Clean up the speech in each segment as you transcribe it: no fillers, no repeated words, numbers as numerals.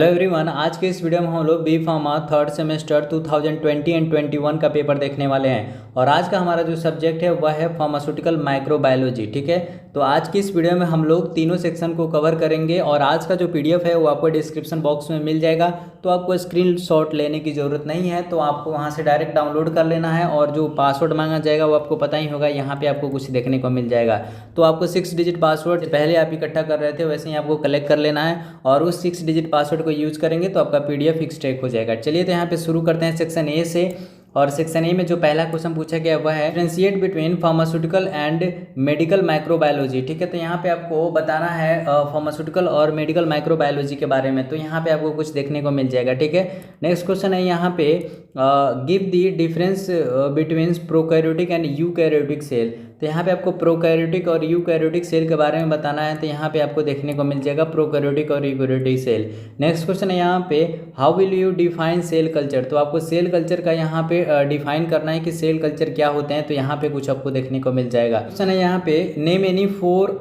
Hello everyone, आज के इस वीडियो में हम लोग B pharma third semester 2020 and 21 का पेपर देखने वाले हैं। और आज का हमारा जो सब्जेक्ट है वह है फार्मास्यूटिकल माइक्रोबायोलॉजी। ठीक है, तो आज की इस वीडियो में हम लोग तीनों सेक्शन को कवर करेंगे और आज का जो पीडीएफ है वो आपको डिस्क्रिप्शन बॉक्स में मिल जाएगा। तो आपको स्क्रीनशॉट लेने की ज़रूरत नहीं है, तो आपको वहाँ से डायरेक्ट डाउनलोड कर लेना है। और जो पासवर्ड मांगा जाएगा वो आपको पता ही होगा, यहाँ पे आपको कुछ देखने को मिल जाएगा। तो आपको 6 डिजिट पासवर्ड पहले आप इकट्ठा कर रहे थे वैसे ही आपको कलेक्ट कर लेना है और उस 6 डिजिट पासवर्ड को यूज़ करेंगे तो आपका पीडीएफ एक्सट्रैक्ट हो जाएगा। चलिए तो यहाँ पे शुरू करते हैं सेक्शन ए से। और सेक्शन ए में जो पहला क्वेश्चन पूछा गया वह है differentiate between pharmaceutical and medical microbiology. ठीक है, तो यहाँ पे आपको बताना है फार्मास्यूटिकल और मेडिकल माइक्रोबायोलॉजी के बारे में। तो यहाँ पे आपको कुछ देखने को मिल जाएगा। ठीक है, नेक्स्ट क्वेश्चन है यहाँ पे give the difference between prokaryotic and eukaryotic cell. तो यहाँ पे आपको प्रोकैरियोटिक और यूकैरियोटिक सेल के बारे में बताना है। तो यहाँ पे आपको देखने को मिल जाएगा प्रोकैरियोटिक और यूकैरियोटिक सेल। नेक्स्ट क्वेश्चन है यहाँ पे how will you define cell culture. तो आपको सेल कल्चर का यहाँ पे डिफाइन करना है कि सेल कल्चर क्या होते हैं। तो यहाँ पे कुछ आपको देखने को मिल जाएगा। क्वेश्चन है यहाँ पे नेम एनी 4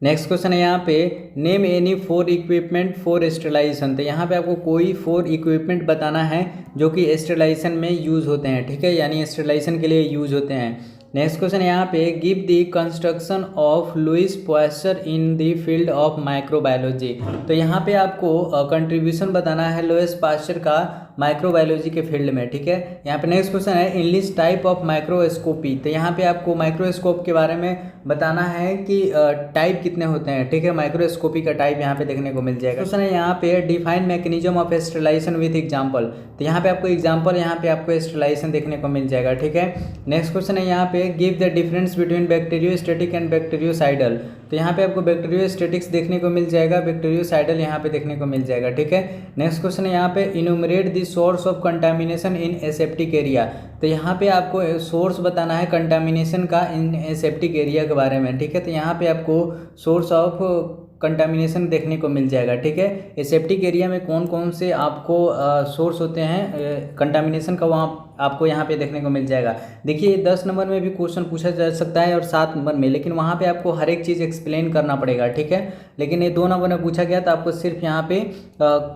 नेक्स्ट क्वेश्चन है यहाँ पे name any 4 equipment for sterilisation. तो यहाँ पे आपको कोई 4 इक्विपमेंट बताना है जो कि स्टेरिलाइजेशन में यूज़ होते हैं। ठीक है, यानी स्टेरिलाइजेशन के लिए यूज़ होते हैं। नेक्स्ट क्वेश्चन है यहाँ पे give the construction of Louis Pasteur in the field of microbiology. तो यहाँ पे आपको कंट्रीब्यूशन बताना है लुइस पास्चर का माइक्रोबायोलॉजी के फील्ड में। ठीक है, यहाँ पे नेक्स्ट क्वेश्चन है इंग्लिश टाइप ऑफ माइक्रोस्कोपी। तो यहाँ पे आपको माइक्रोस्कोप के बारे में बताना है कि टाइप कितने होते हैं। ठीक है, माइक्रोस्कोपी का टाइप यहाँ पे देखने को मिल जाएगा। क्वेश्चन है यहाँ पे define mechanism of sterilisation with example. तो यहाँ पे आपको एग्जांपल यहाँ पे आपको स्टेरिलाइजेशन देखने को मिल जाएगा। ठीक है, नेक्स्ट क्वेश्चन है यहाँ पे give the difference between bacteriostatic and bacteriocidal. तो यहाँ पे आपको बैक्टीरियोस्टैटिक्स देखने को मिल जाएगा, बैक्टीरियोसाइडल यहाँ पे देखने को मिल जाएगा। ठीक है, नेक्स्ट क्वेश्चन है यहाँ पे इनुमरेट the source of contamination in aseptic area. तो यहाँ पे आपको सोर्स बताना है कंटामिनेशन का इन एसेप्टिक एरिया के बारे में। ठीक है, तो यहाँ पे आपको सोर्स ऑफ कंटामिनेशन देखने को मिल जाएगा। ठीक है, एसेप्टिक एरिया में कौन कौन से आपको सोर्स होते हैं कंटामिनेशन का, वहाँ आपको यहाँ पे देखने को मिल जाएगा। देखिए 10 नंबर में भी क्वेश्चन पूछा जा सकता है और 7 नंबर में, लेकिन वहाँ पे आपको हर एक चीज़ एक्सप्लेन करना पड़ेगा। ठीक है, लेकिन ये 2 नंबर में पूछा गया तो आपको सिर्फ यहाँ पे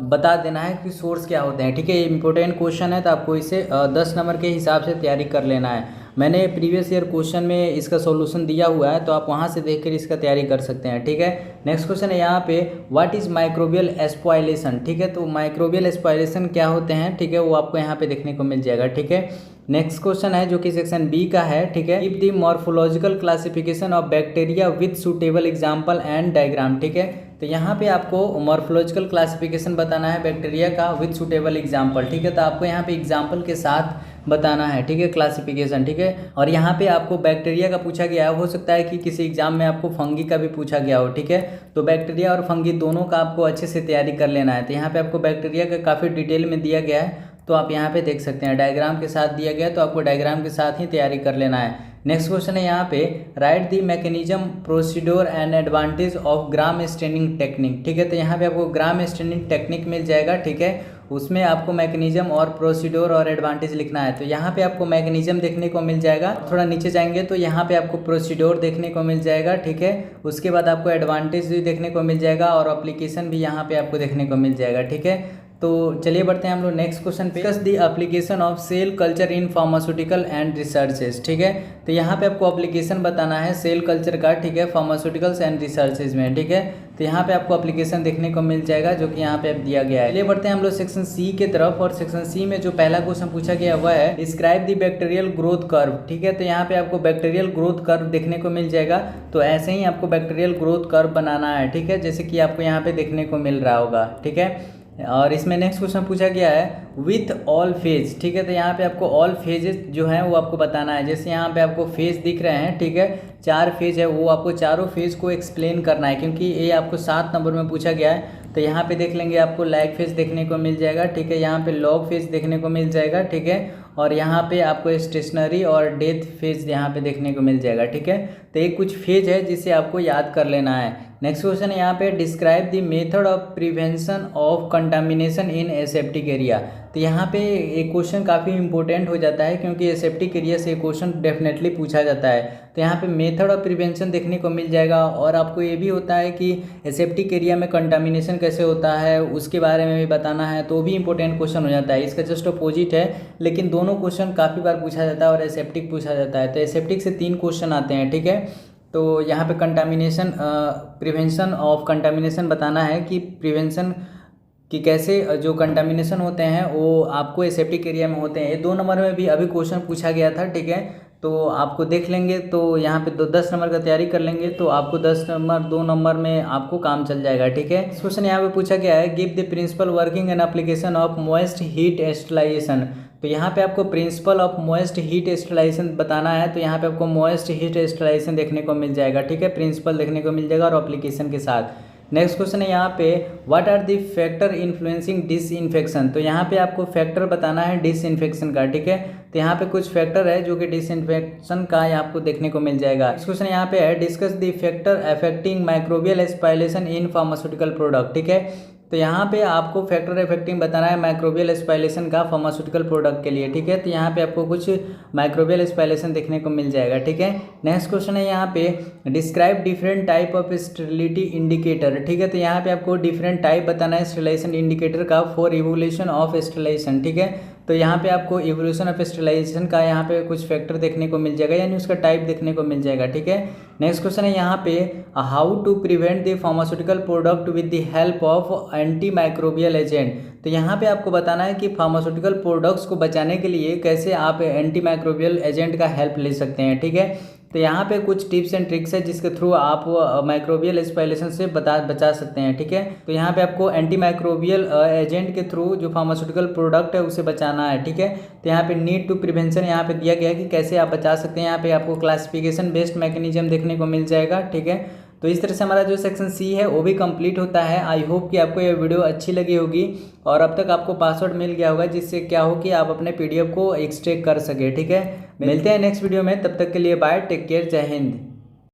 बता देना है कि सोर्स क्या होते हैं। ठीक है, ये इंपॉर्टेंट क्वेश्चन है तो आपको इसे 10 नंबर के हिसाब से तैयारी कर लेना है। मैंने प्रीवियस ईयर क्वेश्चन में इसका सॉल्यूशन दिया हुआ है, तो आप वहाँ से देखकर इसका तैयारी कर सकते हैं। ठीक है, नेक्स्ट क्वेश्चन है यहाँ पे व्हाट इज़ माइक्रोबियल एस्पॉयलेशन। ठीक है, तो माइक्रोबियल एस्पॉयलेशन क्या होते हैं, ठीक है, वो आपको यहाँ पे देखने को मिल जाएगा। ठीक है, नेक्स्ट क्वेश्चन है जो कि सेक्शन बी का है। ठीक है, give the morphological classification of bacteria with suitable example and diagram. ठीक है, तो यहाँ पे आपको मॉर्फोलॉजिकल क्लासिफिकेशन बताना है बैक्टीरिया का विद सुटेबल एग्जाम्पल। ठीक है, तो आपको यहाँ पे एग्जाम्पल के साथ बताना है। ठीक है, क्लासिफिकेशन। ठीक है, और यहाँ पे आपको बैक्टीरिया का पूछा गया है, हो सकता है कि किसी एग्जाम में आपको फंगी का भी पूछा गया हो। ठीक है, तो बैक्टीरिया और फंगी दोनों का आपको अच्छे से तैयारी कर लेना है। तो यहाँ पे आपको बैक्टीरिया का काफ़ी डिटेल में दिया गया है, तो आप यहाँ पे देख सकते हैं डायग्राम के साथ दिया गया है, तो आपको डायग्राम के साथ ही तैयारी कर लेना है। नेक्स्ट क्वेश्चन है यहाँ पे right the mechanism procedure and advantage of gram staining technique. ठीक है, तो यहाँ पे आपको ग्राम स्टेनिंग टेक्निक मिल जाएगा। ठीक है, उसमें आपको मैकेनिज्म और प्रोसीड्योर और एडवांटेज लिखना है। तो यहाँ पे आपको मैकेनिज्म देखने को मिल जाएगा, थोड़ा नीचे जाएंगे तो यहाँ पे आपको प्रोसीड्योर देखने को मिल जाएगा। ठीक है, उसके बाद आपको एडवांटेज भी देखने को मिल जाएगा और एप्लीकेशन भी यहाँ पे आपको देखने को मिल जाएगा। ठीक है, तो चलिए बढ़ते हैं हम लोग नेक्स्ट क्वेश्चन पे। Discuss the application of cell culture in pharmaceutical and researches. ठीक है, तो यहाँ पे आपको एप्लीकेशन बताना है सेल कल्चर का। ठीक है, फार्मास्यूटिकल्स एंड रिसर्चेज में। ठीक है, तो यहाँ पे आपको एप्लीकेशन देखने को मिल जाएगा जो कि यहाँ पे अब दिया गया है। चलिए बढ़ते हैं हम लोग सेक्शन सी के तरफ। और सेक्शन सी में जो पहला क्वेश्चन पूछा गया वह है describe the bacterial growth curve. ठीक है, तो यहाँ पे आपको बैक्टीरियल ग्रोथ कर्व देखने को मिल जाएगा। तो ऐसे ही आपको बैक्टीरियल ग्रोथ कर्व बनाना है। ठीक है, जैसे कि आपको यहाँ पे देखने को मिल रहा होगा। ठीक है, और इसमें नेक्स्ट क्वेश्चन पूछा गया है विथ ऑल फेज। ठीक है, तो यहाँ पे आपको ऑल फेजेस जो हैं वो आपको बताना है। जैसे यहाँ पे आपको फेज दिख रहे हैं, ठीक है, 4 फेज है, वो आपको चारों फेज को एक्सप्लेन करना है, क्योंकि ये आपको 7 नंबर में पूछा गया है। तो यहाँ पे देख लेंगे आपको लैग फेज देखने को मिल जाएगा। ठीक है, यहाँ पे लॉग फेज देखने को मिल जाएगा। ठीक है, और यहाँ पे आपको स्टेशनरी और डेथ फेज यहाँ पे देखने को मिल जाएगा। ठीक है, तो ये कुछ फेज है जिसे आपको याद कर लेना है। नेक्स्ट क्वेश्चन है यहाँ पे describe the method of prevention of contamination in aseptic area. तो यहाँ पे एक क्वेश्चन काफ़ी इंपॉर्टेंट हो जाता है क्योंकि एसेप्टिक एरिया से क्वेश्चन डेफिनेटली पूछा जाता है। तो यहाँ पे मेथड ऑफ प्रिवेंशन देखने को मिल जाएगा और आपको ये भी होता है कि एसेप्टिक एरिया में कंटामिनेशन कैसे होता है उसके बारे में भी बताना है, तो भी इंपॉर्टेंट क्वेश्चन हो जाता है। इसका जस्ट अपोजिट है, लेकिन दोनों क्वेश्चन काफ़ी बार पूछा जाता है और एसेप्टिक पूछा जाता है। तो एसेप्टिक से 3 क्वेश्चन आते हैं। ठीक है, तो यहाँ पे कंटामिनेशन प्रिवेंशन ऑफ कंटामिनेशन बताना है कि प्रिवेंशन कि कैसे जो कंटामिनेशन होते हैं वो आपको एसेप्टिक एरिया में होते हैं। ये 2 नंबर में भी अभी क्वेश्चन पूछा गया था। ठीक है, तो आपको देख लेंगे तो यहाँ पे 10 नंबर का तैयारी कर लेंगे तो आपको 10 नंबर 2 नंबर में आपको काम चल जाएगा। ठीक है, क्वेश्चन यहाँ पे पूछा गया है give the principle working and application of moist heat sterilisation. तो यहाँ पे आपको principle of moist heat sterilisation बताना है। तो यहाँ पे आपको मॉइस्ट हीट स्टरलाइजेशन देखने को मिल जाएगा। ठीक है, प्रिंसिपल देखने को मिल जाएगा और एप्लीकेशन के साथ। नेक्स्ट क्वेश्चन है यहाँ पे what are the factor influencing disinfection. तो यहाँ पे आपको फैक्टर बताना है डिसइंफेक्शन का। ठीक है, तो यहाँ पे कुछ फैक्टर है जो कि डिसइंफेक्शन का आपको देखने को मिल जाएगा। नेक्स्ट क्वेश्चन यहाँ पे है discuss the factor affecting microbial spoilage in pharmaceutical product. ठीक है, तो यहाँ पे आपको फैक्टर इफेक्टिंग बताना है माइक्रोबियल स्पाइलेशन का फार्मास्यूटिकल प्रोडक्ट के लिए। ठीक है, तो यहाँ पे आपको कुछ माइक्रोबियल स्पाइलेशन देखने को मिल जाएगा। ठीक है, नेक्स्ट क्वेश्चन है यहाँ पे describe different type of sterility indicator. ठीक है, तो यहाँ पे आपको डिफरेंट टाइप बताना है स्टेरिलाइजेशन इंडिकेटर का फॉर इवोल्यूशन ऑफ स्टेरिलाइजेशन। ठीक है, तो यहाँ पे आपको इवोल्यूशन ऑफ स्टेरिलाइजेशन का यहाँ पे कुछ फैक्टर देखने को मिल जाएगा, यानी उसका टाइप देखने को मिल जाएगा। ठीक है, नेक्स्ट क्वेश्चन है यहाँ पे how to prevent the pharmaceutical product with the help of anti microbial agent. तो यहाँ पे आपको बताना है कि फार्मास्यूटिकल प्रोडक्ट्स को बचाने के लिए कैसे आप एंटी माइक्रोबियल एजेंट का हेल्प ले सकते हैं। ठीक है, तो यहाँ पे कुछ टिप्स एंड ट्रिक्स है जिसके थ्रू आप माइक्रोबियल स्पाइलेशन से बचा सकते हैं। ठीक है, तो यहाँ पे आपको एंटी माइक्रोबियल एजेंट के थ्रू जो फार्मास्यूटिकल प्रोडक्ट है उसे बचाना है। ठीक है, तो यहाँ पे नीड टू प्रिवेंशन यहाँ पे दिया गया है कि कैसे आप बचा सकते हैं। यहाँ पे आपको क्लासिफिकेशन बेस्ड मैकेनिज्म देखने को मिल जाएगा। ठीक है, तो इस तरह से हमारा जो सेक्शन सी है वो भी कंप्लीट होता है। आई होप कि आपको ये वीडियो अच्छी लगी होगी और अब तक आपको पासवर्ड मिल गया होगा जिससे क्या हो कि आप अपने पीडीएफ को एक्सट्रैक्ट कर सके। ठीक है, मिलते हैं नेक्स्ट वीडियो में, तब तक के लिए बाय, टेक केयर, जय हिंद।